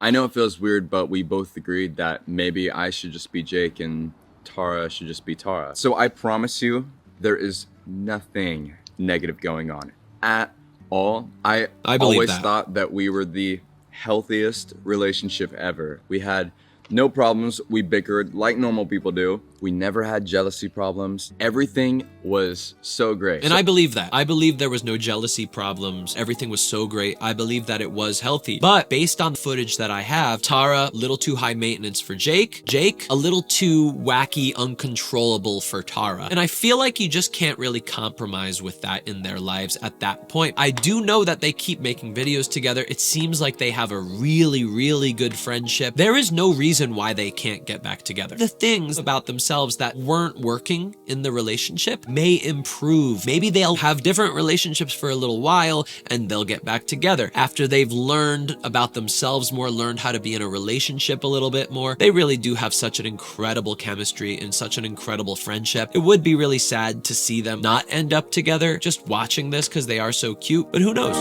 I know it feels weird, but we both agreed that maybe I should just be Jake and Tara should just be Tara. So I promise you, there is nothing negative going on at all. I believe always that. thought that we were the healthiest relationship ever. We had no problems. We bickered like normal people do. We never had jealousy problems. Everything was so great. And I believe that. I believe there was no jealousy problems. Everything was so great. I believe that it was healthy. But based on the footage that I have, Tara, a little too high maintenance for Jake. Jake, a little too wacky, uncontrollable for Tara. And I feel like you just can't really compromise with that in their lives at that point. I do know that they keep making videos together. It seems like they have a really, really good friendship. There is no reason why they can't get back together. The things about themselves that weren't working in the relationship may improve. Maybe they'll have different relationships for a little while and they'll get back together. After they've learned about themselves more, learned how to be in a relationship a little bit more, they really do have such an incredible chemistry and such an incredible friendship. It would be really sad to see them not end up together just watching this because they are so cute, but who knows?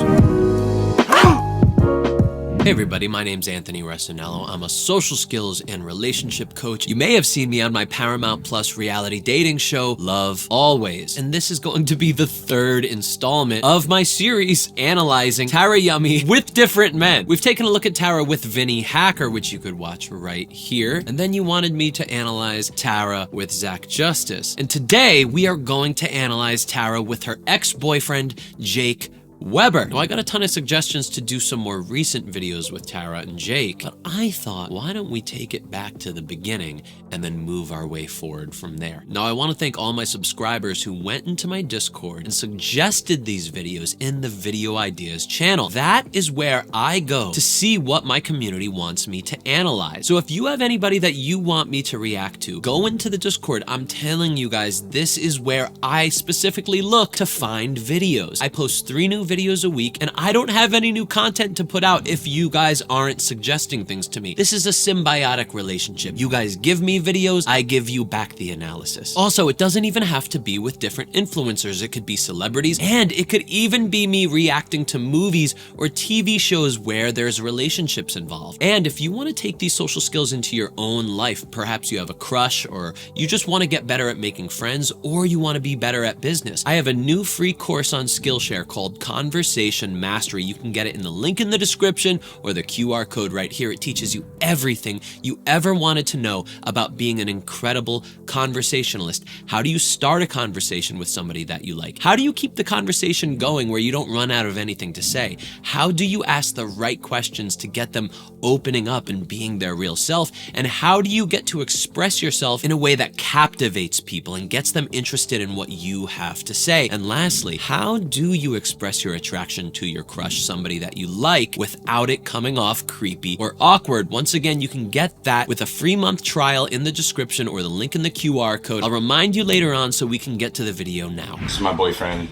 Hey everybody, my name's Anthony Resinello. I'm a social skills and relationship coach. You may have seen me on my Paramount Plus reality dating show, Love Always. And this is going to be the third installment of my series analyzing TARAYUMMY with different men. We've taken a look at Tara with Vinny Hacker, which you could watch right here. And then you wanted me to analyze Tara with Zach Justice. And today we are going to analyze Tara with her ex-boyfriend, Jake WEBBER. Now, I got a ton of suggestions to do some more recent videos with Tara and Jake, but I thought, why don't we take it back to the beginning and then move our way forward from there? Now, I want to thank all my subscribers who went into my Discord and suggested these videos in the Video Ideas channel. That is where I go to see what my community wants me to analyze. So if you have anybody that you want me to react to, go into the Discord. I'm telling you guys, this is where I specifically look to find videos. I post 3 new videos a week, and I don't have any new content to put out if you guys aren't suggesting things to me. This is a symbiotic relationship. You guys give me videos, I give you back the analysis. Also, it doesn't even have to be with different influencers. It could be celebrities, and it could even be me reacting to movies or TV shows where there's relationships involved. And if you want to take these social skills into your own life, perhaps you have a crush, or you just want to get better at making friends, or you want to be better at business, I have a new free course on Skillshare called Conversation Mastery. You can get it in the link in the description or the QR code right here. It teaches you everything you ever wanted to know about being an incredible conversationalist. How do you start a conversation with somebody that you like? How do you keep the conversation going where you don't run out of anything to say? How do you ask the right questions to get them opening up and being their real self? And how do you get to express yourself in a way that captivates people and gets them interested in what you have to say? And lastly, how do you express your attraction to your crush, somebody that you like, without it coming off creepy or awkward? Once again, you can get that with a free month trial in the description or the link in the QR code. I'll remind you later on so we can get to the video now. This is my boyfriend.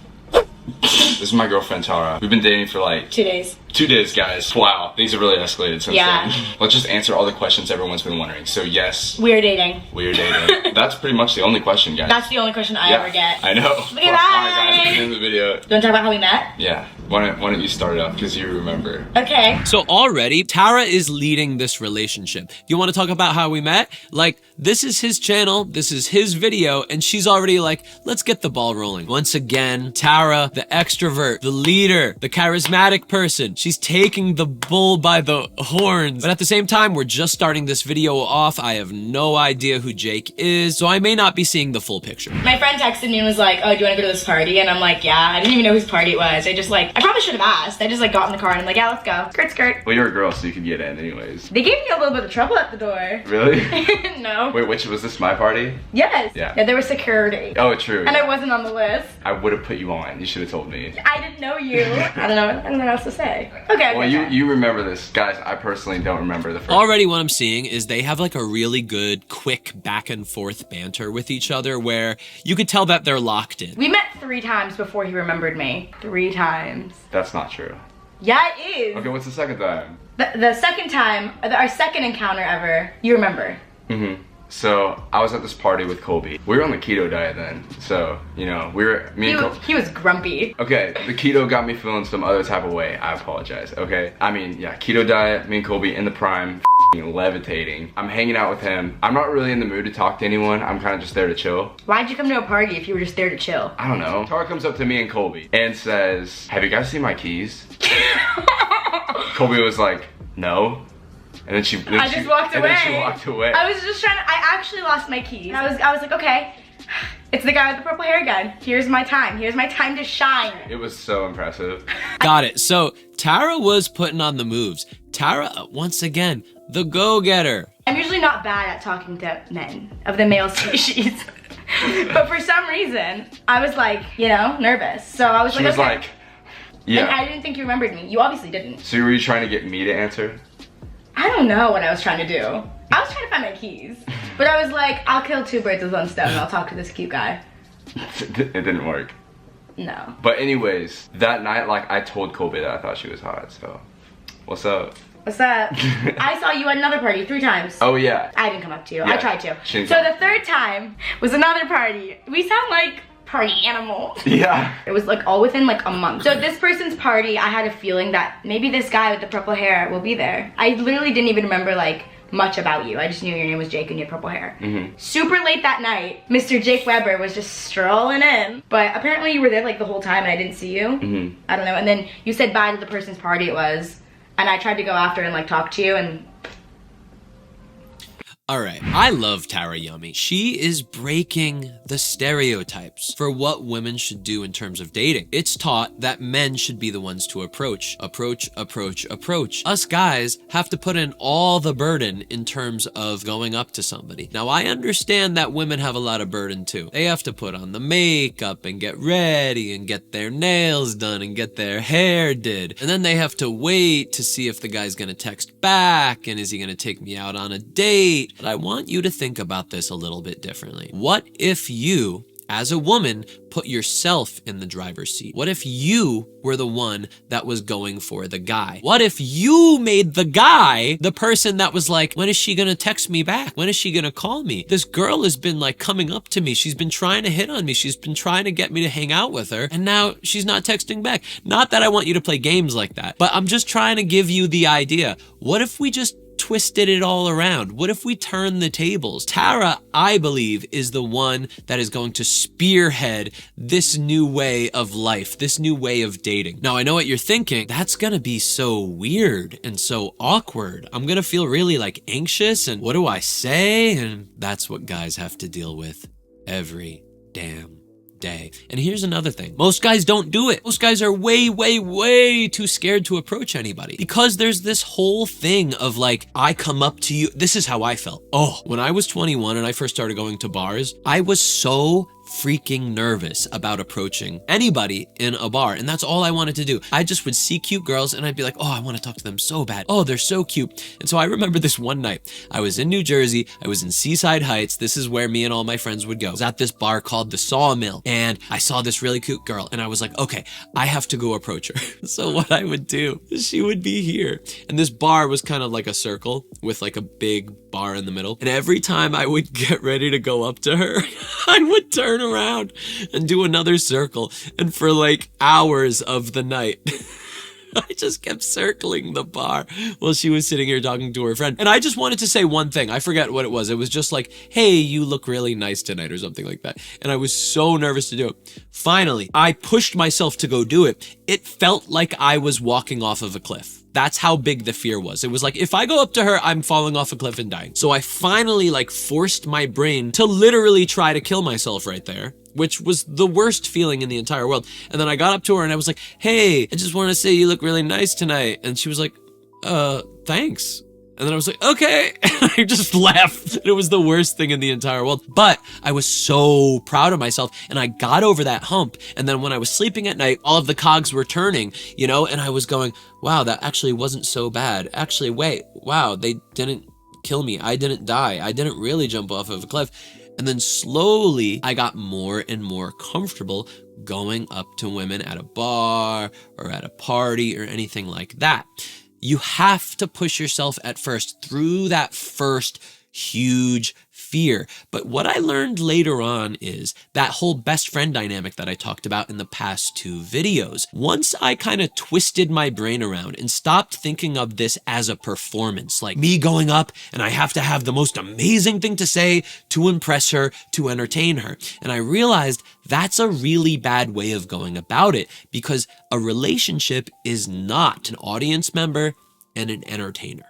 This is my girlfriend, Tara. We've been dating for like 2 days. 2 days, guys. Wow, things have really escalated since Yeah. then. Let's just answer all the questions everyone's been wondering. So yes, We're dating. we're dating. That's pretty much the only question, guys. That's the only question I ever get. I know. Look at that. Alright, guys, in the video. You want to talk about how we met? Yeah. Why don't you start it up because you remember? Okay. So already, Tara is leading this relationship. You want to talk about how we met? Like, this is his channel, this is his video, and she's already like, let's get the ball rolling. Once again, Tara, the extrovert, the leader, the charismatic person, she's taking the bull by the horns. But at the same time, we're just starting this video off. I have no idea who Jake is, so I may not be seeing the full picture. My friend texted me and was like, oh, do you want to go to this party? And I'm like, yeah. I didn't even know whose party it was. I probably should have asked. I just like got in the car and I'm like, yeah, let's go. Skirt, skirt. Well, you're a girl, so you could get in anyways. They gave me a little bit of trouble at the door. Really? No. Wait, which was this my party? Yes. Yeah. There was security. Oh, true. And I wasn't on the list. I would have put you on. You should have told me. I didn't know you. I don't know what else to say. Okay. Well, okay. you remember this, guys. I personally don't remember the first. Already what I'm seeing is they have like a really good, quick back and forth banter with each other where you could tell that they're locked in. We met 3 times before he remembered me. 3 times. That's not true. Yeah, it is. Okay, what's the second time? The second time, our second encounter ever, you remember. Mm-hmm. So I was at this party with Colby. We were on the keto diet then. So, you know, He was grumpy. Okay, the keto got me feeling some other type of way. I apologize, okay? I mean, yeah, keto diet, me and Colby in the prime, levitating. I'm hanging out with him. I'm not really in the mood to talk to anyone. I'm kind of just there to chill. Why'd you come to a party if you were just there to chill? I don't know. Tara comes up to me and Colby and says, have you guys seen my keys? Colby was like, no. And then she just walked away. And then she walked away. I was just trying to, I actually lost my keys. I was like, okay, it's the guy with the purple hair again. Here's my time. Here's my time to shine. It was so impressive. Got it. So Tara was putting on the moves. Tara, once again, the go-getter. I'm usually not bad at talking to men of the male species. But for some reason, I was like, you know, nervous. So I was She like, was okay. like, yeah. And I didn't think you remembered me. You obviously didn't. So were you trying to get me to answer? I don't know what I was trying to do. I was trying to find my keys. But I was like, I'll kill two birds with one stone and I'll talk to this cute guy. It didn't work. No. But anyways, that night, like, I told Colby that I thought she was hot, so. What's up? What's up? I saw you at another party 3 times. Oh, yeah. I didn't come up to you. Yeah, I tried to. she So didn't come. the third time was another party. We sound like party animals. Yeah. It was like all within like a month. So this person's party, I had a feeling that maybe this guy with the purple hair will be there. I literally didn't even remember like much about you. I just knew your name was Jake and you had purple hair. Super late that night, Mr. Jake Webber was just strolling in. But apparently you were there like the whole time and I didn't see you. I don't know. And then you said bye to the person's party it was. And I tried to go after and like talk to you and... All right, I love TARAYUMMY. She is breaking the stereotypes for what women should do in terms of dating. It's taught that men should be the ones to approach. Us guys have to put in all the burden in terms of going up to somebody. Now, I understand that women have a lot of burden too. They have to put on the makeup and get ready and get their nails done and get their hair did. And then they have to wait to see if the guy's gonna text back and is he gonna take me out on a date? But I want you to think about this a little bit differently. What if you, as a woman, put yourself in the driver's seat? What if you were the one that was going for the guy? What if you made the guy the person that was like, when is she gonna text me back? When is she gonna call me? This girl has been like coming up to me. She's been trying to hit on me. She's been trying to get me to hang out with her. And now she's not texting back. Not that I want you to play games like that, but I'm just trying to give you the idea. What if we just twisted it all around? What if we turn the tables? Tara, I believe, is the one that is going to spearhead this new way of life, this new way of dating. Now, I know what you're thinking. That's gonna be so weird and so awkward. I'm gonna feel really like anxious and what do I say? And that's what guys have to deal with every damn day. And here's another thing. Most guys don't do it. Most guys are way too scared to approach anybody because there's this whole thing of like, I come up to you. This is how I felt. Oh, when I was 21 and I first started going to bars, I was so freaking nervous about approaching anybody in a bar. And that's all I wanted to do. I just would see cute girls and I'd be like, oh, I want to talk to them so bad. Oh, they're so cute. And so I remember this one night, I was in New Jersey. I was in Seaside Heights. This is where me and all my friends would go. I was at this bar called the Sawmill and I saw this really cute girl and I was like, okay, I have to go approach her. So what I would do is she would be here. And this bar was kind of like a circle with like a big bar in the middle. And every time I would get ready to go up to her, I would turn around and do another circle. And for like hours of the night, I just kept circling the bar while she was sitting here talking to her friend. And I just wanted to say one thing. I forget what it was. It was just like, hey, you look really nice tonight or something like that. And I was so nervous to do it. Finally, I pushed myself to go do it. It felt like I was walking off of a cliff. That's how big the fear was. It was like, if I go up to her, I'm falling off a cliff and dying. So I finally like forced my brain to literally try to kill myself right there, which was the worst feeling in the entire world. And then I got up to her and I was like, hey, I just want to say you look really nice tonight. And she was like, thanks. And then I was like, okay. And I just laughed. It was the worst thing in the entire world. But I was so proud of myself and I got over that hump. And then when I was sleeping at night, all of the cogs were turning, you know, and I was going, wow, that actually wasn't so bad. Actually, wait, wow, they didn't kill me. I didn't die. I didn't really jump off of a cliff. And then slowly I got more and more comfortable going up to women at a bar or at a party or anything like that. You have to push yourself at first through that first huge fear. But what I learned later on is that whole best friend dynamic that I talked about in the past 2 videos. Once I kind of twisted my brain around and stopped thinking of this as a performance, like me going up and I have to have the most amazing thing to say to impress her, to entertain her. And I realized that's a really bad way of going about it, because a relationship is not an audience member and an entertainer.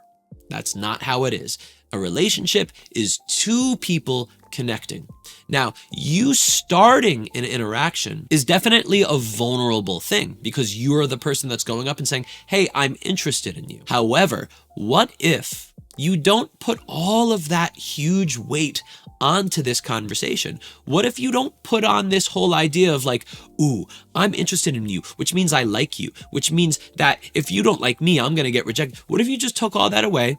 That's not how it is. A relationship is 2 people connecting. Now, you starting an interaction is definitely a vulnerable thing, because you're the person that's going up and saying, hey, I'm interested in you. However, what if you don't put all of that huge weight onto this conversation? What if you don't put on this whole idea of like, ooh, I'm interested in you, which means I like you, which means that if you don't like me, I'm gonna get rejected. What if you just took all that away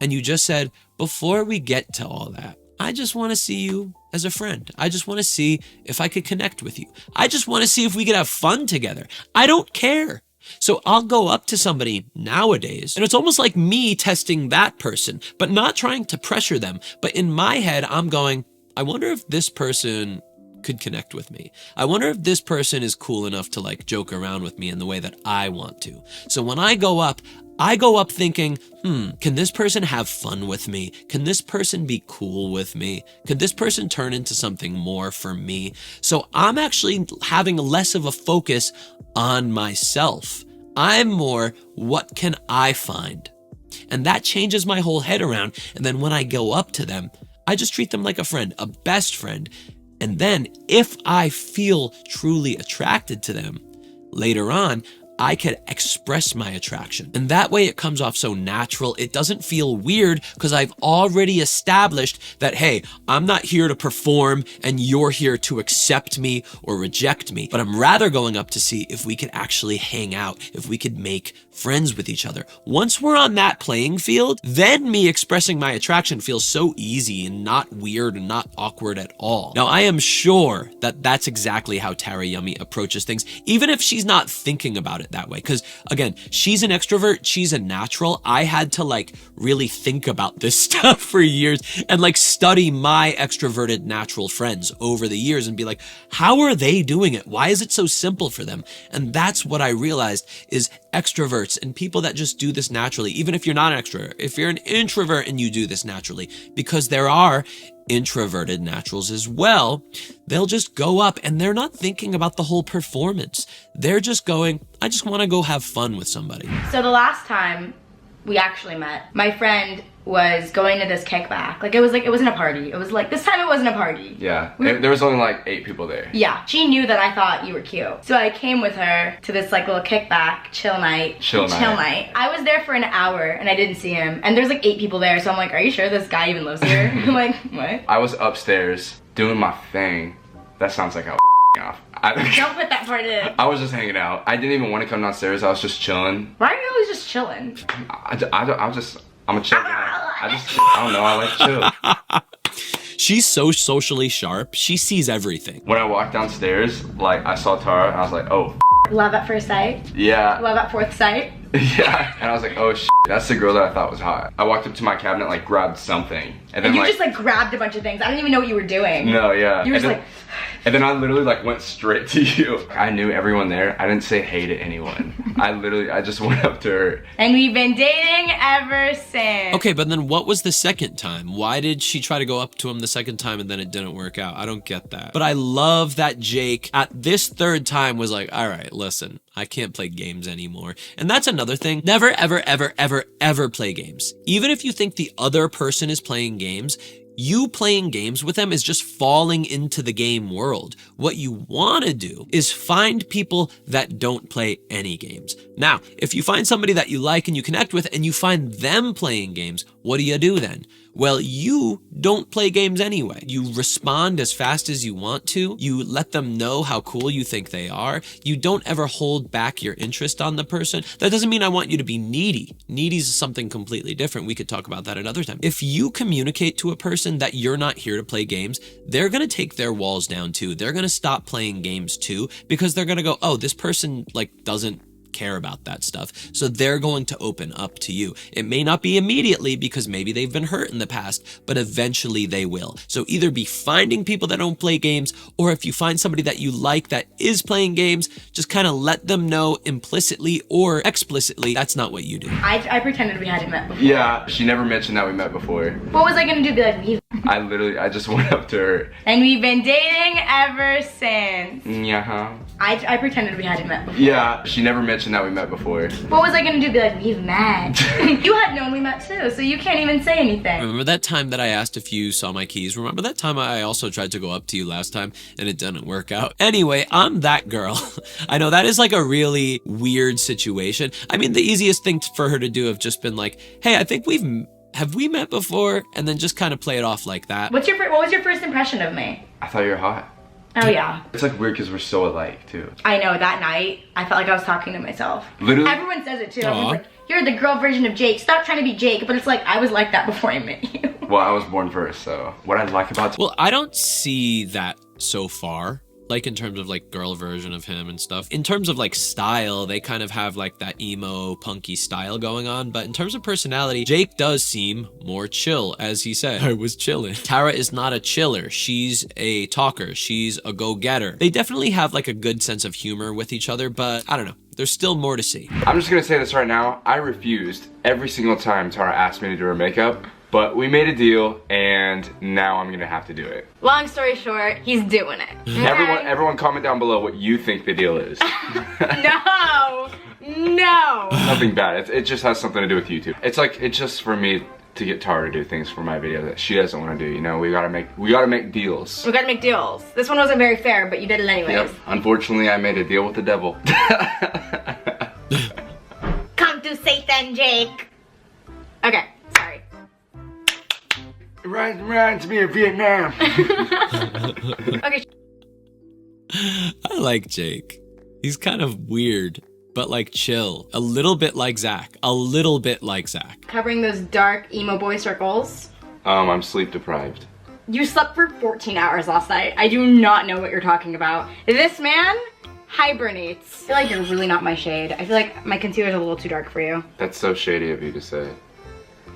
and you just said, before we get to all that, I just want to see you as a friend. I just want to see if I could connect with you. I just want to see if we could have fun together. I don't care. So I'll go up to somebody nowadays, and it's almost like me testing that person, but not trying to pressure them. But in my head, I'm going, I wonder if this person could connect with me. I wonder if this person is cool enough to like joke around with me in the way that I want to. So when I go up thinking, can this person have fun with me? Can this person be cool with me? Could this person turn into something more for me? So I'm actually having less of a focus on myself. I'm more, what can I find? And that changes my whole head around. And then when I go up to them, I just treat them like a friend, a best friend. And then if I feel truly attracted to them later on, I could express my attraction. And that way it comes off so natural. It doesn't feel weird, because I've already established that, hey, I'm not here to perform and you're here to accept me or reject me, but I'm rather going up to see if we could actually hang out, if we could make friends with each other. Once we're on that playing field, then me expressing my attraction feels so easy and not weird and not awkward at all. Now, I am sure that that's exactly how TARAYUMMY approaches things, even if she's not thinking about it that way. Because again, she's an extrovert, she's a natural. I had to like really think about this stuff for years and like study my extroverted natural friends over the years and be like, how are they doing it? Why is it so simple for them? And that's what I realized is extroverts and people that just do this naturally, even if you're not an extrovert, if you're an introvert and you do this naturally, because there are introverted naturals as well, they'll just go up and they're not thinking about the whole performance. They're just going, I just want to go have fun with somebody. So the last time we actually met, my friend was going to this kickback. It wasn't a party. It was like, this time it wasn't a party. Yeah, there was only like 8 people there. Yeah, she knew that I thought you were cute. So I came with her to this like little kickback, chill night. I was there for an hour and I didn't see him. And there's like 8 people there. So I'm like, are you sure this guy even lives here? I'm like, what? I was upstairs doing my thing. That sounds like I was off. Don't put that part in. I was just hanging out. I didn't even want to come downstairs. I was just chilling. Why are you always just chilling? I'm a chill guy. I don't know, I like chill. She's so socially sharp. She sees everything. When I walked downstairs, like I saw Tara and I was like, oh, Love at first sight? yeah. Love at fourth sight? Yeah, and I was like, oh that's the girl that I thought was hot. I walked up to my cabinet, like grabbed something. And then you just like grabbed a bunch of things. I didn't even know what you were doing. No, yeah. You were just like... And then I literally like went straight to you. I knew everyone there. I didn't say hey to anyone. I just went up to her. And we've been dating ever since. Okay, but then what was the second time? Why did she try to go up to him the second time and then it didn't work out? I don't get that. But I love that Jake at this third time was like, all right, listen, I can't play games anymore. And that's another thing. Never, ever, ever, ever, ever play games. Even if you think the other person is playing games, you playing games with them is just falling into the game world. What you want to do is find people that don't play any games. Now, if you find somebody that you like and you connect with and you find them playing games, what do you do then? Well, you don't play games anyway. You respond as fast as you want to. You let them know how cool you think they are. You don't ever hold back your interest on the person. That doesn't mean I want you to be needy. Needy is something completely different. We could talk about that another time. If you communicate to a person that you're not here to play games, they're going to take their walls down too. They're going to stop playing games too, because they're going to go, oh, this person like doesn't care about that stuff. So they're going to open up to you. It may not be immediately because maybe they've been hurt in the past, but eventually they will. So either be finding people that don't play games, or if you find somebody that you like that is playing games, just kind of let them know implicitly or explicitly that's not what you do. I pretended we hadn't met before. Yeah, she never mentioned that we met before. What was I gonna do? Be like, I just went up to her. and we've been dating ever since. Yeah. I pretended we hadn't met before. Yeah, she never mentioned that we met before. What was I gonna do? Be like, we've met. You had known we met too, so you can't even say anything. Remember that time that I asked if you saw my keys? Remember that time I also tried to go up to you last time and it didn't work out? Anyway, I'm that girl. I know that is like a really weird situation. I mean, the easiest thing for her to do have just been like, hey, I think have we met before? And then just kind of play it off like that. What was your first impression of me? I thought you were hot. Oh yeah. It's like weird because we're so alike too. I know, that night, I felt like I was talking to myself. Literally. Everyone says it too. Aw. Everyone's like, you're the girl version of Jake. Stop trying to be Jake. But it's like, I was like that before I met you. Well, I was born first, so what I like about Well, I don't see that so far. Like in terms of like girl version of him and stuff. In terms of like style, they kind of have like that emo punky style going on. But in terms of personality, Jake does seem more chill, as he said. I was chilling. Tara is not a chiller. She's a talker. She's a go-getter. They definitely have like a good sense of humor with each other, but I don't know. There's still more to see. I'm just gonna say this right now. I refused every single time Tara asked me to do her makeup, but we made a deal and now I'm gonna have to do it. Long story short, he's doing it. Okay? Everyone comment down below what you think the deal is. No. No. Nothing bad. It just has something to do with YouTube. It's just for me to get Tara to do things for my video that she doesn't want to do. You know, we gotta make deals. We gotta make deals. This one wasn't very fair, but you did it anyways. Yep. Unfortunately, I made a deal with the devil. Come to Satan, Jake. Okay, sorry. It reminds me of Vietnam. Okay. I like Jake. He's kind of weird, but like chill. A little bit like Zach. A little bit like Zach. Covering those dark emo boy circles. I'm sleep deprived. You slept for 14 hours last night. I do not know what you're talking about. This man hibernates. I feel like you're really not my shade. I feel like my concealer's a little too dark for you. That's so shady of you to say.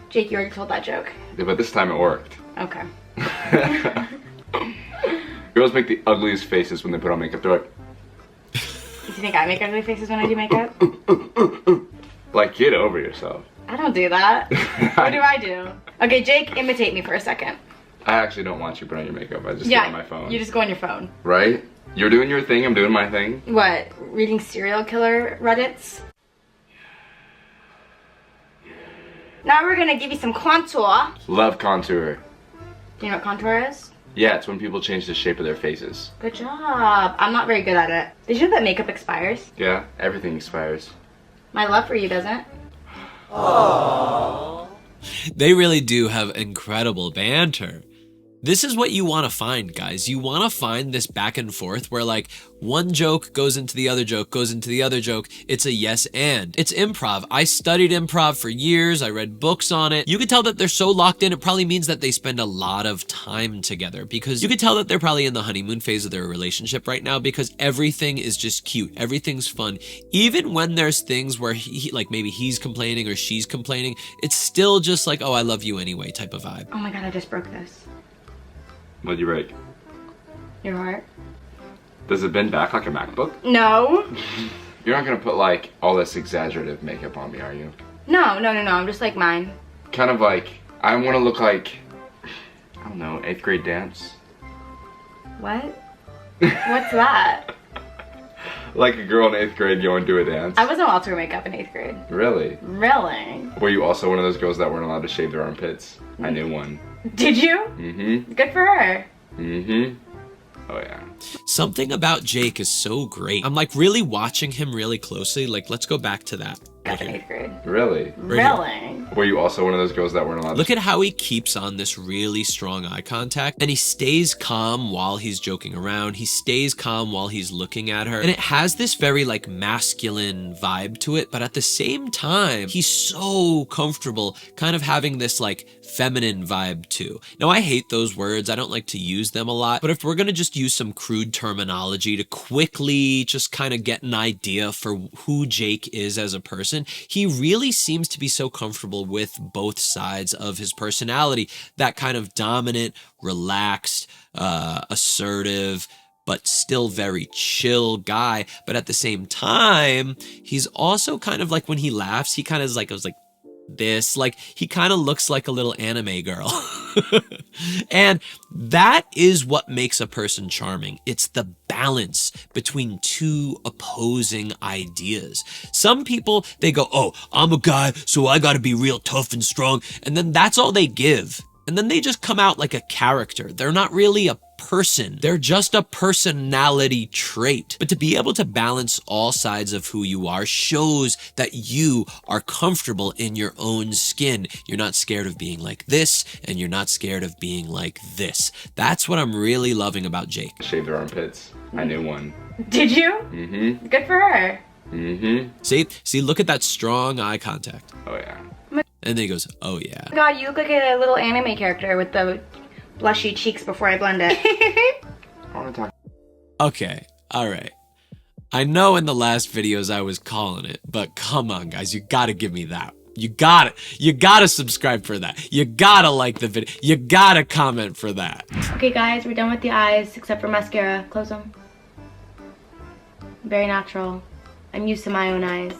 Jake, you already told that joke. Yeah, but this time it worked. Okay. Girls make the ugliest faces when they put on makeup. They're like, Do you think I make ugly faces when I do makeup? like, get over yourself. I don't do that. What do I do? Okay, Jake, imitate me for a second. I actually don't want you to put on your makeup. I just get on my phone. You just go on your phone. Right? You're doing your thing, I'm doing my thing. What? Reading serial killer Reddits? Now we're gonna give you some contour. Love contour. Do you know what contour is? Yeah, it's when people change the shape of their faces. Good job. I'm not very good at it. Did you know that makeup expires? Yeah, everything expires. My love for you doesn't. They really do have incredible banter. This is what you want to find, guys. You want to find this back and forth where like one joke goes into the other joke, goes into the other joke. It's a yes and. It's improv. I studied improv for years. I read books on it. You can tell that they're so locked in. It probably means that they spend a lot of time together because you can tell that they're probably in the honeymoon phase of their relationship right now because everything is just cute. Everything's fun. Even when there's things where he like maybe he's complaining or she's complaining, it's still just like, oh, I love you anyway type of vibe. Oh my god, I just broke this. What'd you break? Your heart? Does it bend back like a MacBook? No. You're not gonna put like all this exaggerative makeup on me, are you? No. I'm just like mine. Kind of like, I wanna look like, I don't know, 8th grade dance. What? What's that? Like a girl in 8th grade going to a dance. I wasn't allowed to wear makeup in 8th grade. Really? Really? Were you also one of those girls that weren't allowed to shave their armpits? I knew one. Did you? Mm-hmm. Good for her. Mm-hmm. Oh yeah. Something about Jake is so great. I'm like really watching him really closely. Like, let's go back to that. Got in 8th grade. Really? Really? Were you also one of those girls that weren't allowed Look at how he keeps on this really strong eye contact, and he stays calm while he's joking around. He stays calm while he's looking at her, and it has this very like masculine vibe to it, but at the same time, he's so comfortable kind of having this like feminine vibe too. Now, I hate those words. I don't like to use them a lot, but if we're gonna just use some crude terminology to quickly just kind of get an idea for who Jake is as a person, he really seems to be so comfortable with both sides of his personality. That kind of dominant, relaxed, assertive, but still very chill guy. But at the same time, he's also kind of like, when he laughs, he kind of is like, this, like, he kind of looks like a little anime girl. And that is what makes a person charming. It's the balance between two opposing ideas. Some people, they go, oh, I'm a guy, so I gotta be real tough and strong. And then that's all they give. And then they just come out like a character. They're not really a person. They're just a personality trait. But to be able to balance all sides of who you are shows that you are comfortable in your own skin. You're not scared of being like this, and you're not scared of being like this. That's what I'm really loving about Jake. Shaved their armpits. I knew one. Did you? Mm-hmm. Good for her. Mm-hmm. See, look at that strong eye contact. Oh yeah. And then he goes, oh yeah. God, you look like a little anime character with the blushy cheeks before I blend it. I want to talk. Okay, all right. I know in the last videos I was calling it, but come on guys, you gotta give me that. You gotta subscribe for that. You gotta like the video. You gotta comment for that. Okay guys, we're done with the eyes, except for mascara. Close them. Very natural. I'm used to my own eyes.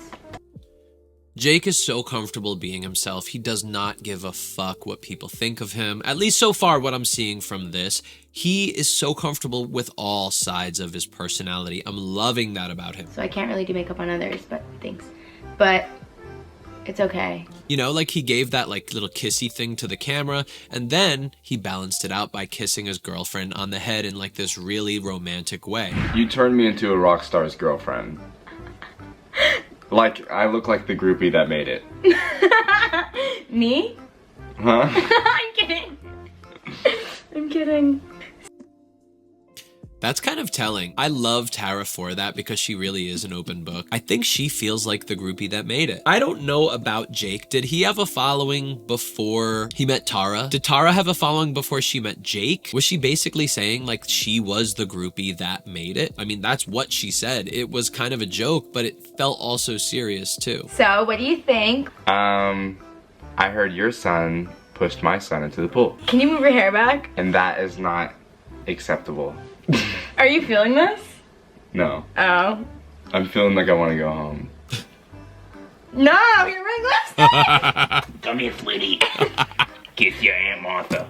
Jake is so comfortable being himself. He does not give a fuck what people think of him. At least so far, what I'm seeing from this, he is so comfortable with all sides of his personality. I'm loving that about him. So I can't really do makeup on others, but thanks. But it's okay. You know, like he gave that like little kissy thing to the camera, and then he balanced it out by kissing his girlfriend on the head in like this really romantic way. You turned me into a rock star's girlfriend. Like, I look like the groupie that made it. Me? Huh? I'm kidding. I'm kidding. That's kind of telling. I love Tara for that because she really is an open book. I think she feels like the groupie that made it. I don't know about Jake. Did he have a following before he met Tara? Did Tara have a following before she met Jake? Was she basically saying like she was the groupie that made it? I mean, that's what she said. It was kind of a joke, but it felt also serious too. So, what do you think? I heard your son pushed my son into the pool. Can you move your hair back? And that is not acceptable. Are you feeling this? No. Oh. I'm feeling like I want to go home. No, you're wearing lipstick! Come here, sweetie. Kiss your Aunt Martha.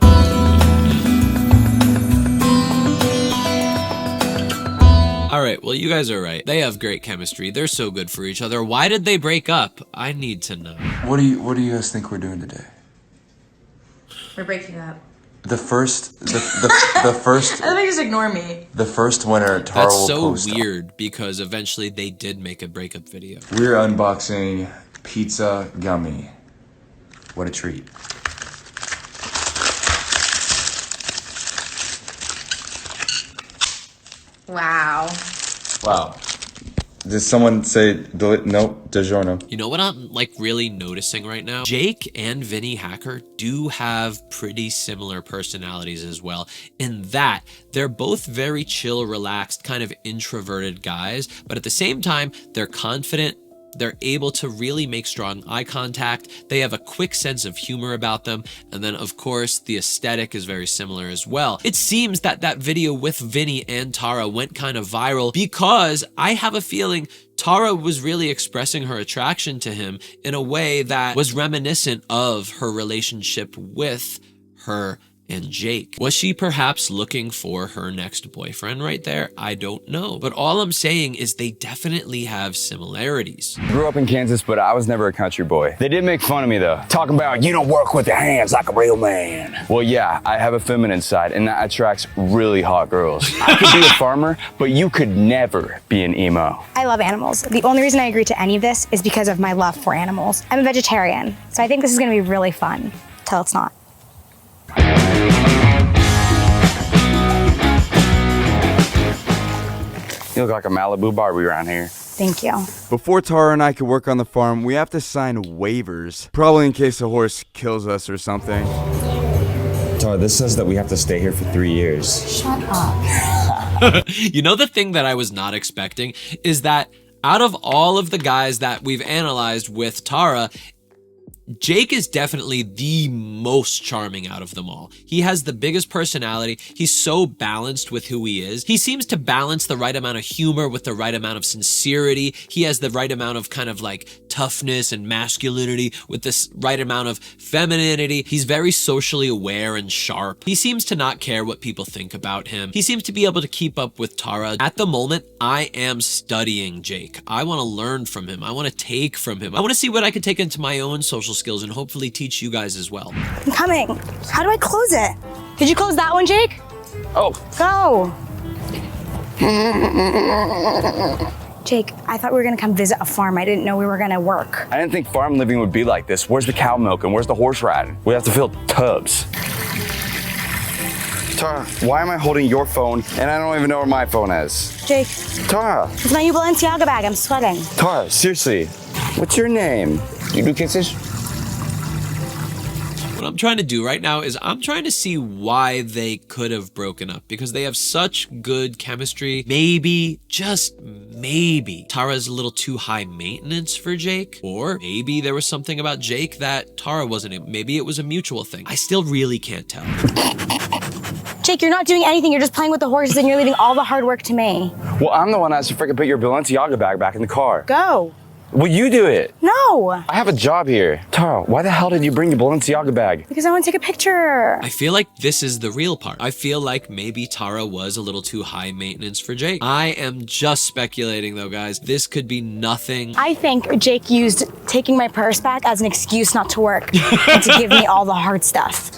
All right, well, you guys are right. They have great chemistry. They're so good for each other. Why did they break up? I need to know. What do you guys think we're doing today? We're breaking up. The first I thought you just ignore me. the first winner Tara That's will so post. weird because eventually they did make a breakup video. We're unboxing pizza gummy. What a treat. Wow. Wow. Did someone say nope, DiGiorno? You know what I'm like really noticing right now? Jake and Vinny Hacker do have pretty similar personalities as well, in that they're both very chill, relaxed, kind of introverted guys, but at the same time, they're confident. They're able to really make strong eye contact. They have a quick sense of humor about them. And then, of course, the aesthetic is very similar as well. It seems that that video with Vinny and Tara went kind of viral because I have a feeling Tara was really expressing her attraction to him in a way that was reminiscent of her relationship with her and Jake. Was she perhaps looking for her next boyfriend right there? I don't know. But all I'm saying is they definitely have similarities. Grew up in Kansas, but I was never a country boy. They did make fun of me though. Talking about, you don't work with your hands like a real man. Well, yeah, I have a feminine side and that attracts really hot girls. I could be a farmer, but you could never be an emo. I love animals. The only reason I agree to any of this is because of my love for animals. I'm a vegetarian, so I think this is gonna be really fun, till it's not. You look like a Malibu Barbie around here. Thank you. Before Tara and I could work on the farm, we have to sign waivers. Probably in case a horse kills us or something. Tara, this says that we have to stay here for 3 years. Shut up. You know, the thing that I was not expecting is that out of all of the guys that we've analyzed with Tara, Jake is definitely the most charming out of them all. He has the biggest personality. He's so balanced with who he is. He seems to balance the right amount of humor with the right amount of sincerity. He has the right amount of kind of like toughness and masculinity with this right amount of femininity. He's very socially aware and sharp. He seems to not care what people think about him. He seems to be able to keep up with Tara. At the moment, I am studying Jake. I want to learn from him. I want to take from him. I want to see what I can take into my own social skills and hopefully teach you guys as well. I'm coming. How do I close it? Did you close that one, Jake? Oh. Go. Jake, I thought we were gonna come visit a farm. I didn't know we were gonna work. I didn't think farm living would be like this. Where's the cow milk and where's the horse riding? We have to fill tubs. Tara, why am I holding your phone and I don't even know where my phone is? Jake, Tara. it's my new Balenciaga bag. I'm sweating. Tara, seriously, what's your name? You do kisses? What I'm trying to do right now is I'm trying to see why they could have broken up because they have such good chemistry. Maybe, just maybe, Tara's a little too high maintenance for Jake, or maybe there was something about Jake that Tara wasn't. Maybe it was a mutual thing. I still really can't tell. Jake, you're not doing anything. You're just playing with the horses and you're leaving all the hard work to me. Well, I'm the one that has to freaking put your Balenciaga bag back in the car. Go. Well, you do it. No. I have a job here. Tara, why the hell did you bring your Balenciaga bag? Because I want to take a picture. I feel like this is the real part. I feel like maybe Tara was a little too high maintenance for Jake. I am just speculating though, guys. This could be nothing. I think Jake used taking my purse back as an excuse not to work and to give me all the hard stuff.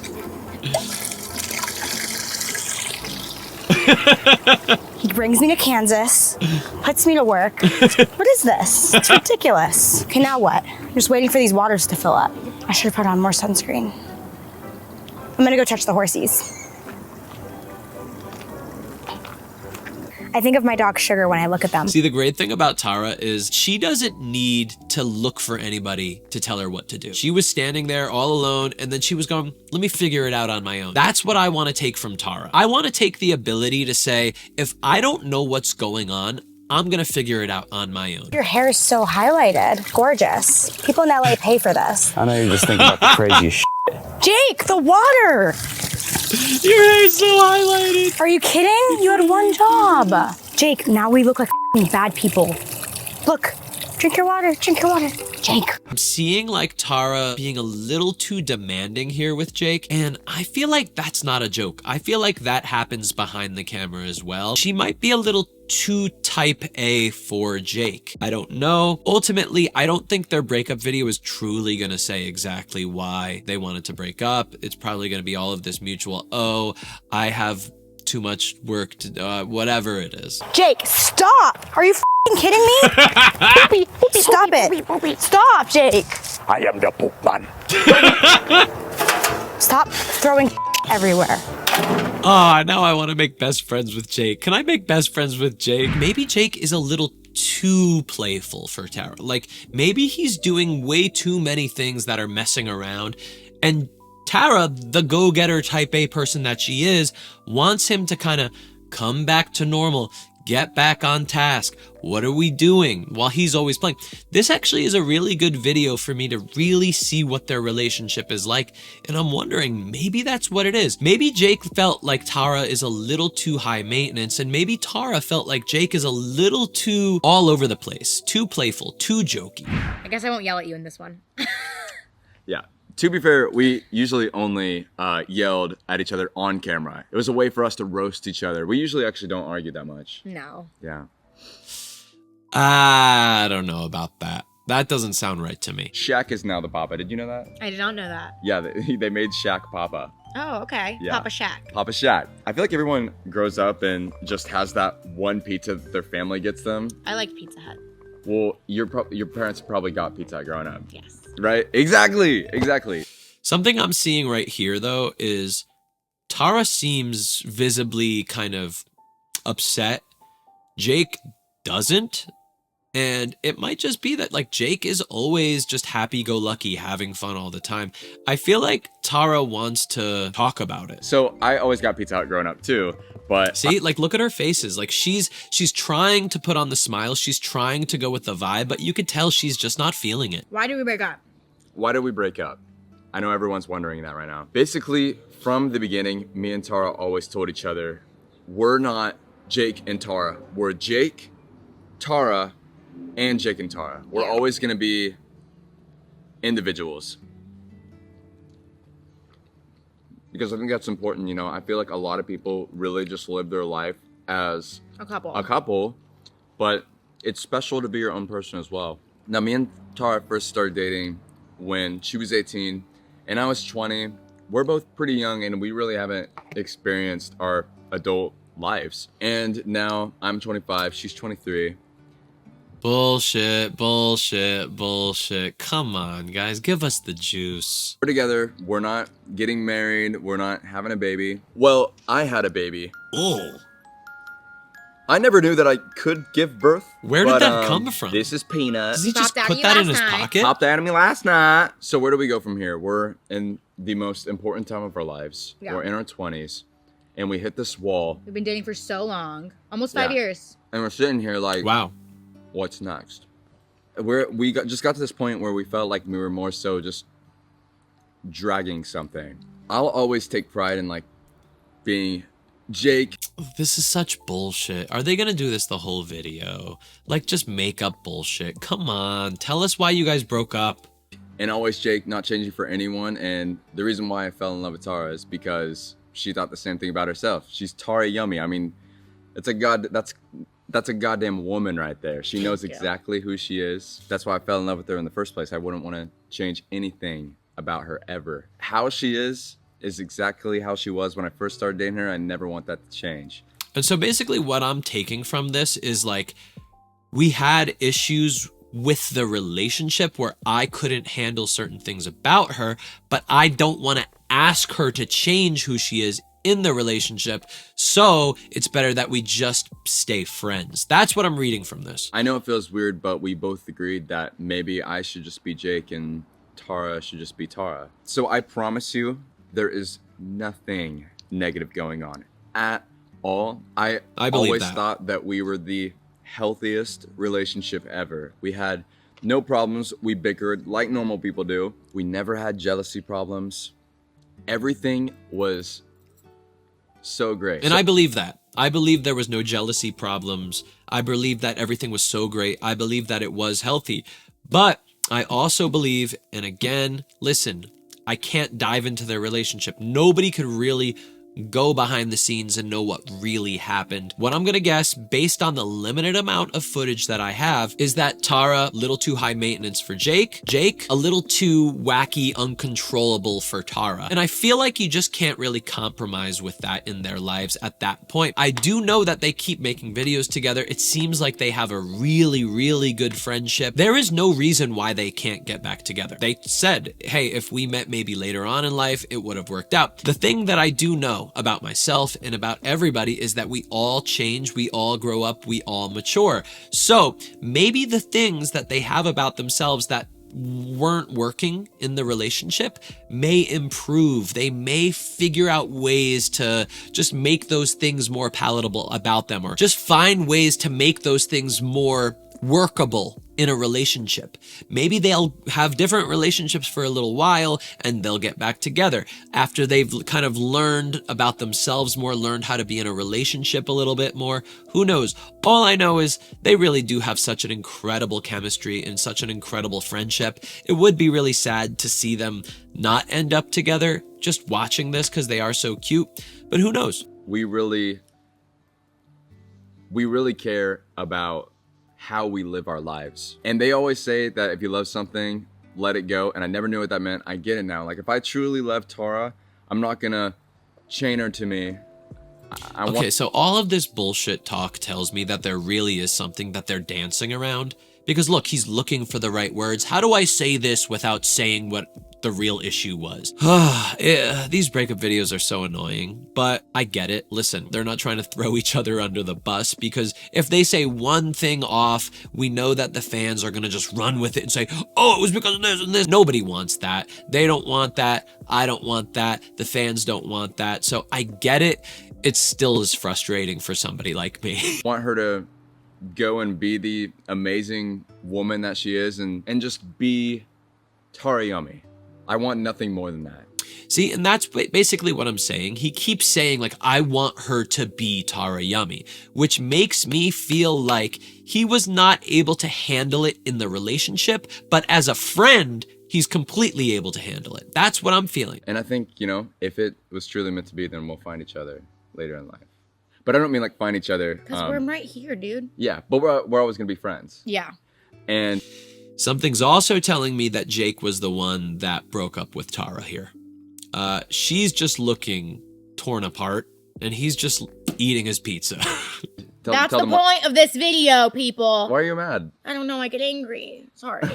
He brings me to Kansas, puts me to work. What is this? It's ridiculous. Okay, now what? I'm just waiting for these waters to fill up. I should have put on more sunscreen. I'm gonna go touch the horsies. I think of my dog Sugar when I look at them. See, the great thing about Tara is she doesn't need to look for anybody to tell her what to do. She was standing there all alone and then she was going, let me figure it out on my own. That's what I want to take from Tara. I want to take the ability to say, if I don't know what's going on, I'm gonna figure it out on my own. Your hair is so highlighted. Gorgeous. People in LA pay for this. I know you're just thinking about the craziest shit. Jake, the water! Your hair's so highlighted. Are you kidding? You had one job. Jake, now we look like bad people. Look, drink your water, Jake. I'm seeing like Tara being a little too demanding here with Jake, and I feel like that's not a joke. I feel like that happens behind the camera as well. She might be a little too type A for Jake. I don't know. Ultimately, I don't think their breakup video is truly gonna say exactly why they wanted to break up. It's probably gonna be all of this mutual, oh, I have too much work to, whatever it is. Jake, stop! Are you f***ing kidding me? Stop it. Stop, Jake. I am the poop man. Stop throwing everywhere. Ah, now I want to make best friends with Jake. Can I make best friends with Jake? Maybe Jake is a little too playful for Tara. Like, maybe he's doing way too many things that are messing around, and Tara, the go-getter type A person that she is, wants him to kind of come back to normal, get back on task. What are we doing? While he's always playing. This actually is a really good video for me to really see what their relationship is like. And I'm wondering, maybe that's what it is. Maybe Jake felt like Tara is a little too high maintenance, and maybe Tara felt like Jake is a little too all over the place, too playful, too jokey. I guess I won't yell at you in this one. Yeah, To be fair, we usually only yelled at each other on camera. It was a way for us to roast each other. We usually actually don't argue that much. No. Yeah. I don't know about that. That doesn't sound right to me. Shaq is now the Papa. Did you know that? I did not know that. Yeah, they made Shaq Papa. Oh, okay. Yeah. Papa Shaq. Papa Shaq. I feel like everyone grows up and just has that one pizza that their family gets them. I like Pizza Hut. Well, your parents probably got Pizza Hut growing up. Yes. Right? Exactly. Something I'm seeing right here, though, is Tara seems visibly kind of upset. Jake doesn't. And it might just be that, like, Jake is always just happy-go-lucky, having fun all the time. I feel like Tara wants to talk about it. So I always got Pizza Hut growing up too, but See, like, look at her faces. Like, she's trying to put on the smile. She's trying to go with the vibe, but you could tell she's just not feeling it. Why did we break up? why did we break up? I know everyone's wondering that right now. Basically, from the beginning, me and Tara always told each other, we're not Jake and Tara. We're Jake, Tara, and Jake and Tara. We're always gonna be individuals. Because I think that's important, you know. I feel like a lot of people really just live their life as A couple. a couple, but it's special to be your own person as well. Now, me and Tara first started dating when she was 18 and I was 20. We're both pretty young and we really haven't experienced our adult lives. And now I'm 25, she's 23. Bullshit, bullshit, bullshit. Come on, guys, give us the juice. We're together, we're not getting married, we're not having a baby. Well, I had a baby. Oh. I never knew that I could give birth. Where did that come from? This is Peanut. Does he just Popped out put of that you in his last night. pocket? Popped out of me last night. So where do we go from here? We're in the most important time of our lives. Yeah. We're in our 20s. And we hit this wall. We've been dating for so long. Almost 5 Yeah. years. And we're sitting here like, Wow. what's next? Just got to this point where we felt like we were more so just dragging something. I'll always take pride in like being Jake. This is such bullshit. Are they gonna do this the whole video? Like, just make up bullshit. Come on, tell us why you guys broke up. And always Jake, not changing for anyone. And the reason why I fell in love with Tara is because she thought the same thing about herself. She's TARAYUMMY. I mean, that's a goddamn woman right there. She knows exactly who she is. That's why I fell in love with her in the first place. I wouldn't want to change anything about her ever. How she is exactly how she was when I first started dating her. I never want that to change. And so basically what I'm taking from this is like, we had issues with the relationship where I couldn't handle certain things about her, but I don't want to ask her to change who she is in the relationship. So it's better that we just stay friends. That's what I'm reading from this. I know it feels weird, but we both agreed that maybe I should just be Jake and Tara should just be Tara. So I promise you, there is nothing negative going on at all. I believe always that. thought that we were the healthiest relationship ever. We had no problems. We bickered like normal people do. We never had jealousy problems. Everything was so great. And I believe that. I believe there was no jealousy problems. I believe that everything was so great. I believe that it was healthy. But I also believe, and again, listen, I can't dive into their relationship. Nobody could really go behind the scenes and know what really happened. What I'm gonna guess, based on the limited amount of footage that I have, is that Tara, a little too high maintenance for Jake. Jake, a little too wacky, uncontrollable for Tara. And I feel like you just can't really compromise with that in their lives at that point. I do know that they keep making videos together. It seems like they have a really, really good friendship. There is no reason why they can't get back together. They said, hey, if we met maybe later on in life, it would have worked out. The thing that I do know about myself and about everybody is that we all change, we all grow up, we all mature. So maybe the things that they have about themselves that weren't working in the relationship may improve. They may figure out ways to just make those things more palatable about them, or just find ways to make those things more workable in a relationship. Maybe they'll have different relationships for a little while and they'll get back together after they've kind of learned about themselves more, learned how to be in a relationship a little bit more. Who knows? All I know is they really do have such an incredible chemistry and such an incredible friendship. It would be really sad to see them not end up together just watching this because they are so cute, but who knows? We really care about how we live our lives. And they always say that if you love something, let it go. And I never knew what that meant. I get it now. Like, if I truly love Tara, I'm not gonna chain her to me. Okay, so all of this bullshit talk tells me that there really is something that they're dancing around. Because look, he's looking for the right words. How do I say this without saying what the real issue was? These breakup videos are so annoying, but I get it. Listen, they're not trying to throw each other under the bus, because if they say one thing off, we know that the fans are gonna just run with it and say, oh, it was because of this and this. Nobody wants that. They don't want that. I don't want that. The fans don't want that. So I get it. It still is frustrating for somebody like me. Want her to go and be the amazing woman that she is and just be TARAYUMMY. I want nothing more than that. See, and that's basically what I'm saying. He keeps saying, like, I want her to be TARAYUMMY, which makes me feel like he was not able to handle it in the relationship, but as a friend, he's completely able to handle it. That's what I'm feeling. And I think, you know, if it was truly meant to be, then we'll find each other later in life. But I don't mean like find each other. Because we're right here, dude. Yeah, but we're always gonna be friends. Yeah. And something's also telling me that Jake was the one that broke up with Tara here. She's just looking torn apart, and he's just eating his pizza. That's the point of this video, people. Why are you mad? I don't know, I get angry. Sorry.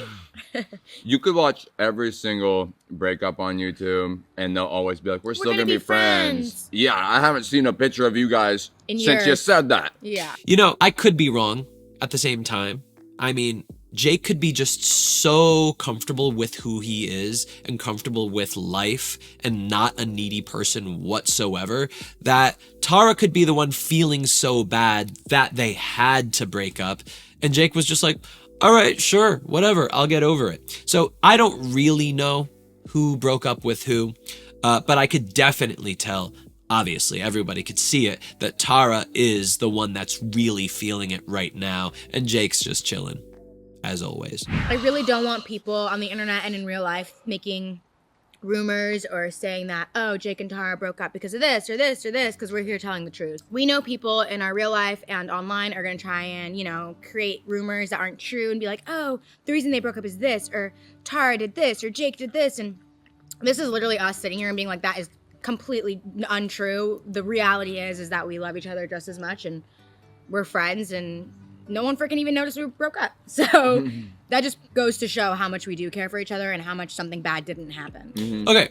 You could watch every single breakup on YouTube, and they'll always be like, we're still gonna be friends. Yeah, I haven't seen a picture of you guys since you said that. Yeah. You know, I could be wrong at the same time. I mean, Jake could be just so comfortable with who he is and comfortable with life and not a needy person whatsoever that Tara could be the one feeling so bad that they had to break up. And Jake was just like, all right, sure, whatever, I'll get over it. So I don't really know who broke up with who, but I could definitely tell, obviously everybody could see it, that Tara is the one that's really feeling it right now, and Jake's just chilling, as always. I really don't want people on the internet and in real life making rumors or saying that, oh, Jake and Tara broke up because of this or this or this, because we're here telling the truth. We know people in our real life and online are going to try and, you know, create rumors that aren't true and be like, oh, the reason they broke up is this, or Tara did this, or Jake did this. And this is literally us sitting here and being like, that is completely untrue. The reality is that we love each other just as much and we're friends, and no one freaking even noticed we broke up. So that just goes to show how much we do care for each other and how much something bad didn't happen. Okay,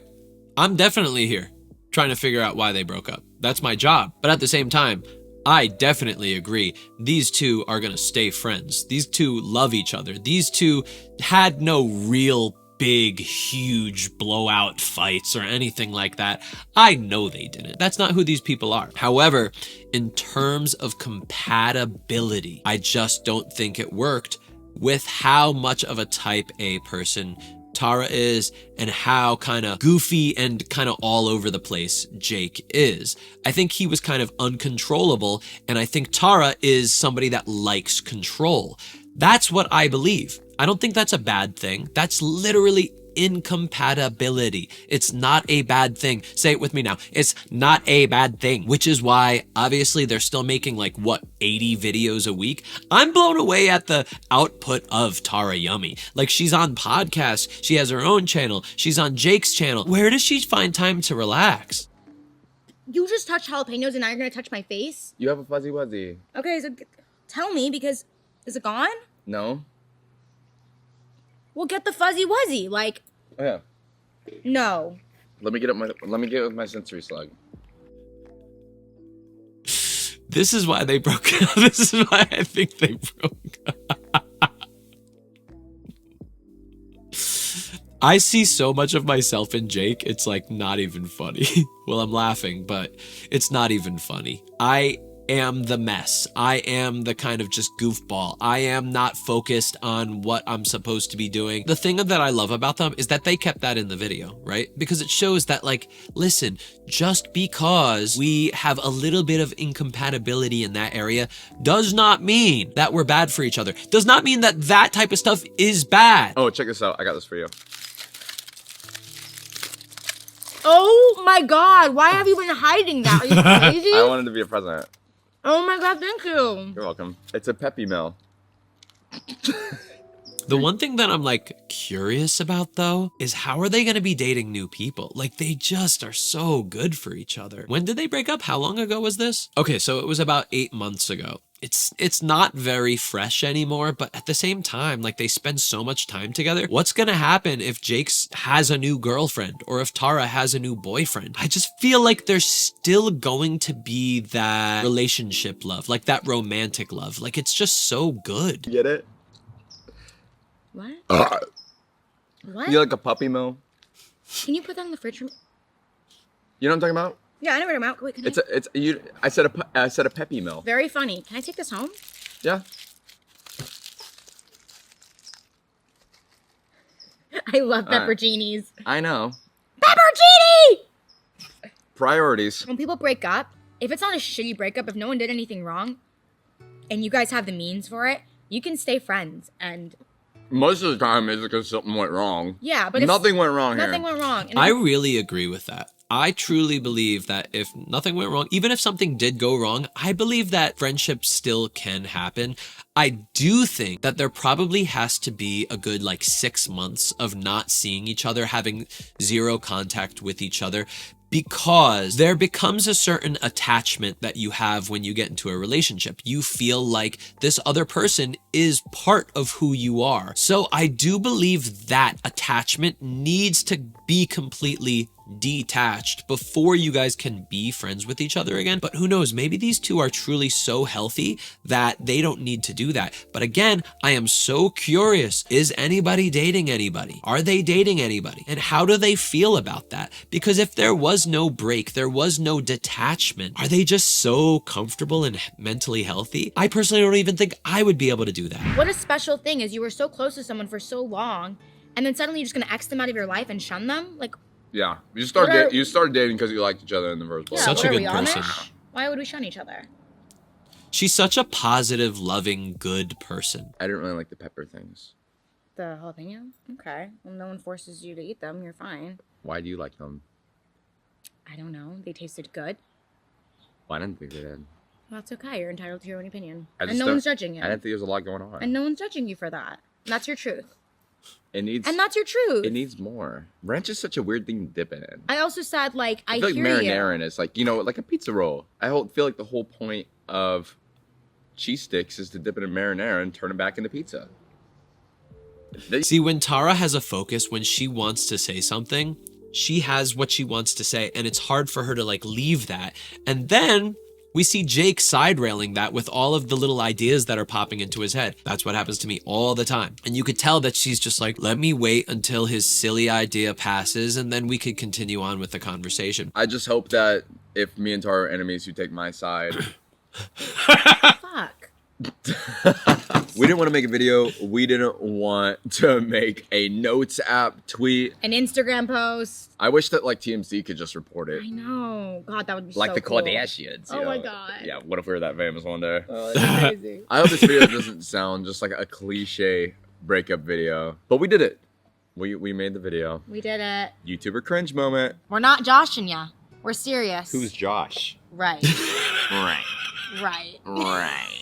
I'm definitely here trying to figure out why they broke up. That's my job. But at the same time, I definitely agree. These two are gonna stay friends. These two love each other. These two had no real big, huge blowout fights or anything like that. I know they didn't. That's not who these people are. However, in terms of compatibility, I just don't think it worked with how much of a type A person Tara is and how kind of goofy and kind of all over the place Jake is. I think he was kind of uncontrollable, and I think Tara is somebody that likes control. That's what I believe. I don't think that's a bad thing. That's literally incompatibility. It's not a bad thing. Say it with me now. It's not a bad thing, which is why obviously they're still making like what, 80 videos a week. I'm blown away at the output of TARAYUMMY. Like, she's on podcasts. She has her own channel. She's on Jake's channel. Where does she find time to relax? You just touched jalapenos and now you're going to touch my face? You have a fuzzy wuzzy. Okay, so tell me, because is it gone? No. Well, get the fuzzy wuzzy. Like, Oh yeah. no. Let me get with my sensory slug. This is why they broke up. This is why I think they broke up. I see so much of myself in Jake, it's like not even funny. Well, I'm laughing, but it's not even funny. I am the mess. I am the kind of just goofball. I am not focused on what I'm supposed to be doing. The thing that I love about them is that they kept that in the video, right? Because it shows that, like, listen, just because we have a little bit of incompatibility in that area does not mean that we're bad for each other. Does not mean that that type of stuff is bad. Oh, check this out. I got this for you. Oh my God, why have you been hiding that? Are you crazy? I wanted to be a present. Oh my God, thank you. You're welcome. It's a Peppy Mill. The one thing that I'm like curious about though is how are they going to be dating new people? Like they just are so good for each other. When did they break up? How long ago was this? Okay, so it was about 8 months ago. It's not very fresh anymore, but at the same time, like they spend so much time together. What's gonna happen if Jake's has a new girlfriend or if Tara has a new boyfriend? I just feel like there's still going to be that relationship love, like that romantic love. Like it's just so good. Get it? What? What? You like a puppy mill? Can you put that in the fridge for me? You know what I'm talking about? Yeah, I know what I'm out. Wait, can I said a Peppy Mill. Very funny. Can I take this home? Yeah. I love pepperoncinis. I know. Peppercini! Priorities. When people break up, if it's not a shitty breakup, if no one did anything wrong, and you guys have the means for it, you can stay friends. And most of the time, it's because something went wrong. yeah, but nothing went wrong here. Nothing went wrong. And I really agree with that. I truly believe that if nothing went wrong, even if something did go wrong, I believe that friendship still can happen. I do think that there probably has to be a good like 6 months of not seeing each other, having zero contact with each other, because there becomes a certain attachment that you have when you get into a relationship. You feel like this other person is part of who you are. So I do believe that attachment needs to be completely detached before you guys can be friends with each other again. But who knows, maybe these two are truly so healthy that they don't need to do that. But again, I am so curious, is anybody dating anybody? Are they dating anybody? And how do they feel about that? Because if there was no break, there was no detachment, are they just so comfortable and mentally healthy? I personally don't even think I would be able to do that. what a special thing is you were so close to someone for so long, and then suddenly you're just gonna X them out of your life and shun them? Like, Yeah, you started dating because you liked each other in the first place. yeah, Such what a are good we, person. Amish? Why would we shun each other? She's such a positive, loving, good person. I didn't really like the pepper things. The jalapeno? Okay. Well, no one forces you to eat them. You're fine. Why do you like them? I don't know. They tasted good. Well, I didn't think they did. Well, that's okay. You're entitled to your own opinion. I And just no don't- one's judging you. I didn't think there was a lot going on. And no one's judging you for that. And that's your truth. It needs. And that's your truth. It needs more. Ranch is such a weird thing to dip it in. I also said, like, I feel hear like you. marinara is like, like a pizza roll. Feel like the whole point of cheese sticks is to dip it in marinara and turn it back into pizza. See, when Tara has a focus, when she wants to say something, she has what she wants to say, and it's hard for her to like leave that. And then we see Jake side railing that with all of the little ideas that are popping into his head. That's what happens to me all the time. And you could tell that she's just like, let me wait until his silly idea passes and then we could continue on with the conversation. I just hope that if me and Tara are enemies, you take my side. Fuck. We didn't want to make a video. We didn't want to make a notes app tweet. An Instagram post. I wish that like TMZ could just report it. I know. God, that would be Like so the cool. Kardashians. Oh you my know? God. Yeah, what if we were that famous one day? Oh, that's crazy. I hope this video doesn't sound just like a cliche breakup video. But we did it. We made the video. We did it. YouTuber cringe moment. We're not joshing ya. We're serious. Who's Josh? Right. Right. Right. Right.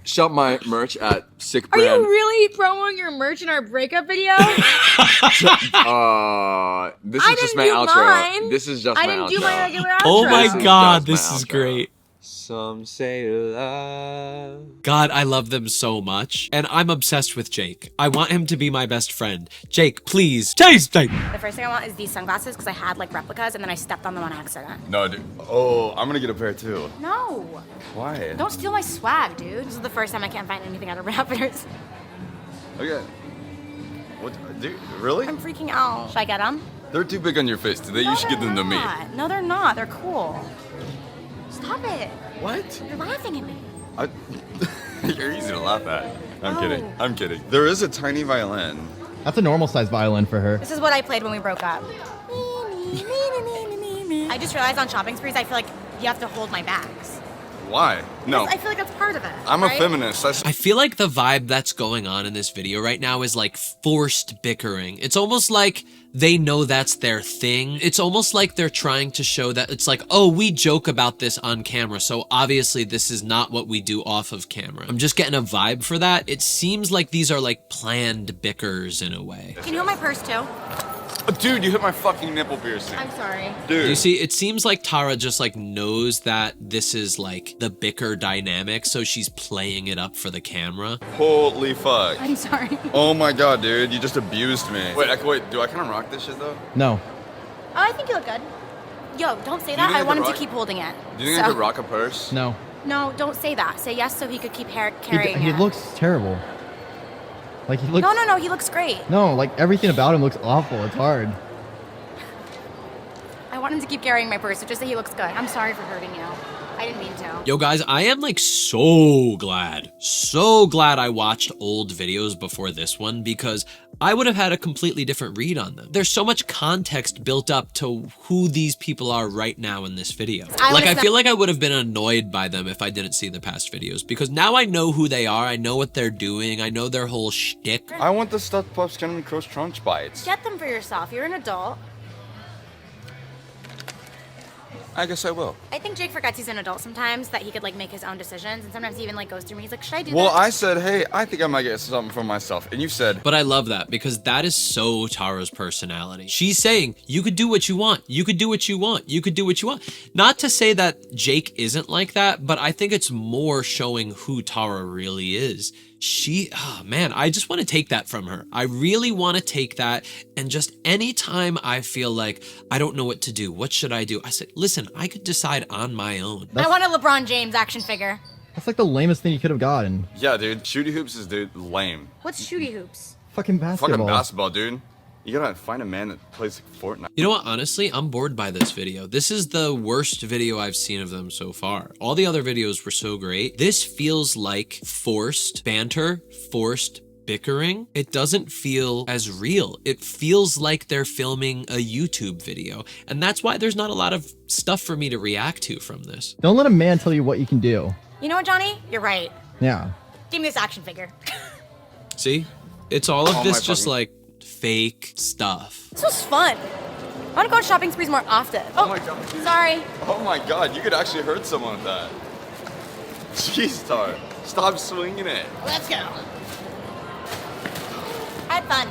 Shop my merch at Sick Are you Brand. really promoting your merch in our breakup video? This is I just didn't my do outro. mine. This is just I my didn't outro. do my regular outro. Oh my This is God, just my this is outro. great. Some say love. God, I love them so much. And I'm obsessed with Jake. I want him to be my best friend. Jake, please. Jake! The first thing I want is these sunglasses because I had like replicas and then I stepped on them on accident. No, dude. Oh, I'm gonna get a pair too. No. Why? Don't steal my swag, dude. This is the first time I can't find anything out of Raptors. Okay. What? Dude, really? I'm freaking out. Should I get them? They're too big on your face. Today you should give them to me. No, they're not. They're cool. Stop it. What? You're laughing at me. You're easy to laugh at. I'm Oh. kidding. I'm kidding. There is a tiny violin. That's a normal size violin for her. This is what I played when we broke up. I just realized on shopping sprees, I feel like you have to hold my bags. Why? No. I feel like that's part of it. I'm right? a feminist. I feel like the vibe that's going on in this video right now is like forced bickering. It's almost like they know that's their thing. It's almost like they're trying to show that it's like, oh, we joke about this on camera, so obviously this is not what we do off of camera. I'm just getting a vibe for that. It seems like these are like planned bickers in a way. Can you hold my purse too? Dude, you hit my fucking nipple piercing. I'm sorry. Dude. You see, it seems like Tara just like knows that this is like the bicker dynamic, so she's playing it up for the camera. Holy fuck. I'm sorry. Oh my god, dude. You just abused me. Wait, do I kind of rock this shit though? No. Oh, I think you look good. Yo, don't say you that. think I I want him could to rock- keep holding it. Do you think I could rock a purse? No. No, don't say that. Say yes so he could keep carrying He it. looks terrible. Like he looks. No, he looks great. No, like everything about him looks awful. It's hard. I want him to keep carrying my purse, so just say he looks good. I'm sorry for hurting you. I didn't mean to. Yo guys, I am like so glad I watched old videos before this one, because I would have had a completely different read on them. There's so much context built up to who these people are right now in this video. I feel like I would have been annoyed by them if I didn't see the past videos, because now I know who they are, I know what they're doing, I know their whole shtick. I want the stuffed puffs Cinnamon Crunch Crunch Bites. Get them for yourself. You're an adult. I guess I will. I think Jake forgets he's an adult sometimes, that he could like make his own decisions, and sometimes he even like goes through me. He's like, should I do Well, that? I said, hey, I think I might get something for myself. And you said, But I love that, because that is so Tara's personality. She's saying, you could do what you want. You could do what you want. You could do what you want. Not to say that Jake isn't like that, but I think it's more showing who Tara really is. Oh man, I just want to take that from her. I really want to take that, and just anytime I feel like I don't know what to do, what should I do? I said, listen, I could decide on my own. I want a LeBron James action figure. That's like the lamest thing you could have gotten. yeah, dude, shooty hoops is lame. What's shooty hoops? Fucking basketball. Fucking basketball, dude. You gotta find a man that plays Fortnite. You know what? Honestly, I'm bored by this video. This is the worst video I've seen of them so far. All the other videos were so great. This feels like forced banter, forced bickering. It doesn't feel as real. It feels like they're filming a YouTube video. And that's why there's not a lot of stuff for me to react to from this. Don't let a man tell you what you can do. You know what, Johnny? You're right. Yeah. Give me this action figure. See? It's all of Oh this my just fucking- like fake stuff. This was fun. I want to go on shopping sprees more often. Oh my god. dude. Sorry. Oh my god, you could actually hurt someone with that. Jeez, Tar. Stop swinging it. Let's go. I had fun.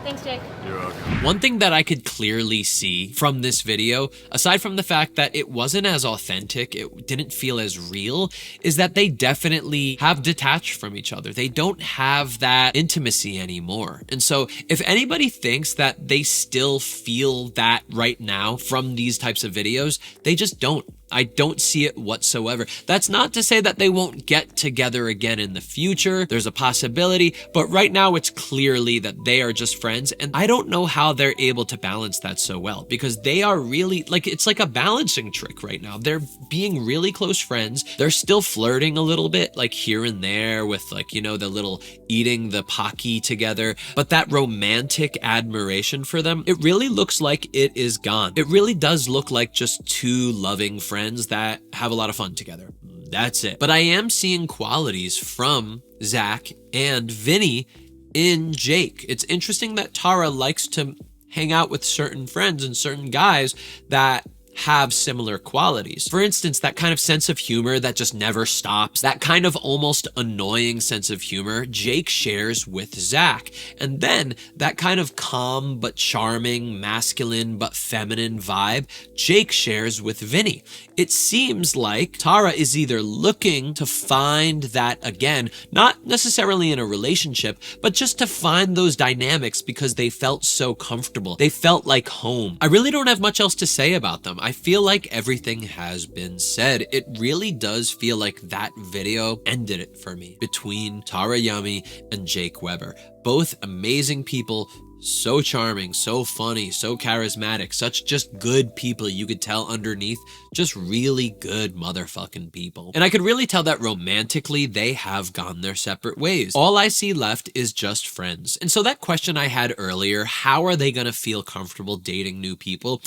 Thanks, Jake. You're welcome. One thing that I could clearly see from this video, aside from the fact that it wasn't as authentic, it didn't feel as real, is that they definitely have detached from each other. They don't have that intimacy anymore. And so if anybody thinks that they still feel that right now from these types of videos, they just don't. I don't see it whatsoever. That's not to say that they won't get together again in the future. There's a possibility, but right now it's clearly that they are just friends, and I don't know how they're able to balance that so well, because they are really, like, it's like a balancing trick right now. They're being really close friends. They're still flirting a little bit, like here and there with, like, you know, the little eating the Pocky together, but that romantic admiration for them, it really looks like it is gone. It really does look like just two loving friends that have a lot of fun together. That's it. But I am seeing qualities from Zach and Vinny in Jake. It's interesting that Tara likes to hang out with certain friends and certain guys that have similar qualities. For instance, that kind of sense of humor that just never stops, that kind of almost annoying sense of humor, Jake shares with Zach. And then that kind of calm but charming, masculine but feminine vibe, Jake shares with Vinny. It seems like Tara is either looking to find that again, not necessarily in a relationship, but just to find those dynamics because they felt so comfortable. They felt like home. I really don't have much else to say about them. I feel like everything has been said. It really does feel like that video ended it for me between TARAYUMMY and Jake Webber. Both amazing people, So charming, so funny, so charismatic, such just good people. You could tell underneath, just really good motherfucking people. And I could really tell that romantically, they have gone their separate ways. All I see left is just friends. And so that question I had earlier, how are they gonna feel comfortable dating new people?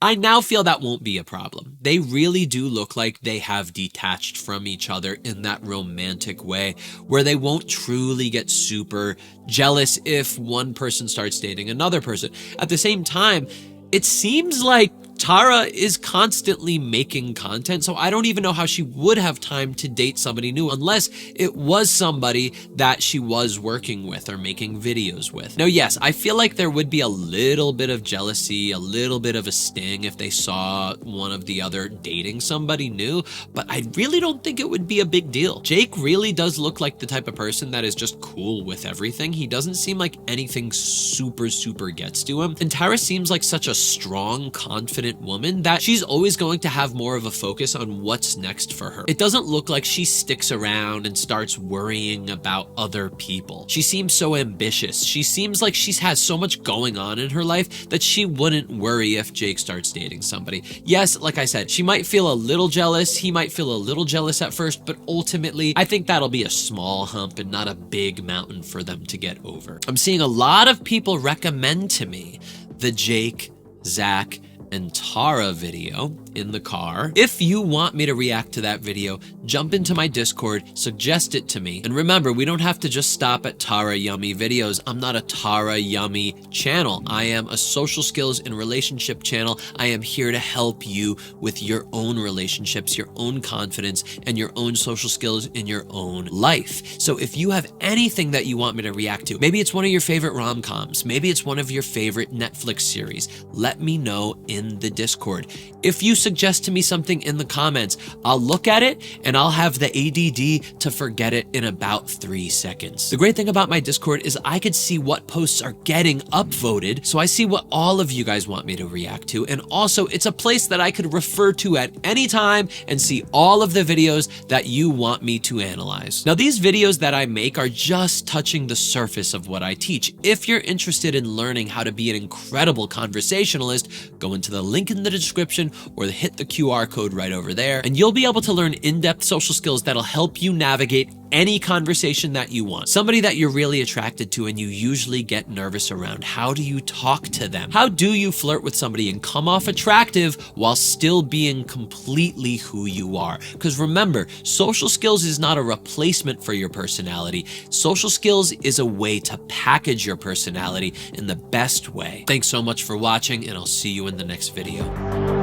I now feel that won't be a problem. They really do look like they have detached from each other in that romantic way where they won't truly get super jealous if one person starts dating another person. At the same time, it seems like Tara is constantly making content, so I don't even know how she would have time to date somebody new unless it was somebody that she was working with or making videos with. Now, yes, I feel like there would be a little bit of jealousy, a little bit of a sting if they saw one of the other dating somebody new, but I really don't think it would be a big deal. Jake really does look like the type of person that is just cool with everything. He doesn't seem like anything super gets to him. And Tara seems like such a strong, confident woman that she's always going to have more of a focus on what's next for her. It doesn't look like she sticks around and starts worrying about other people. She seems so ambitious. She seems like she has so much going on in her life that she wouldn't worry if Jake starts dating somebody. Yes, like I said, she might feel a little jealous. He might feel a little jealous at first, but ultimately, I think that'll be a small hump and not a big mountain for them to get over. I'm seeing a lot of people recommend to me the Jake, Zach, and Tara video in the car. If you want me to react to that video, jump into my Discord, suggest it to me. And remember, we don't have to just stop at TARAYUMMY videos. I'm not a TARAYUMMY channel. I am a social skills and relationship channel. I am here to help you with your own relationships, your own confidence, and your own social skills in your own life. So if you have anything that you want me to react to, maybe it's one of your favorite rom-coms, maybe it's one of your favorite Netflix series, let me know in the Discord. If you suggest to me something in the comments, I'll look at it and I'll have the ADD to forget it in about 3 seconds. The great thing about my Discord is I could see what posts are getting upvoted, so I see what all of you guys want me to react to, and also it's a place that I could refer to at any time and see all of the videos that you want me to analyze. Now, these videos that I make are just touching the surface of what I teach. If you're interested in learning how to be an incredible conversationalist, go into the link in the description or hit the QR code right over there, and you'll be able to learn in-depth social skills that'll help you navigate any conversation that you want. Somebody that you're really attracted to and you usually get nervous around. How do you talk to them? How do you flirt with somebody and come off attractive while still being completely who you are? Because remember, social skills is not a replacement for your personality. Social skills is a way to package your personality in the best way. Thanks so much for watching, and I'll see you in the next video.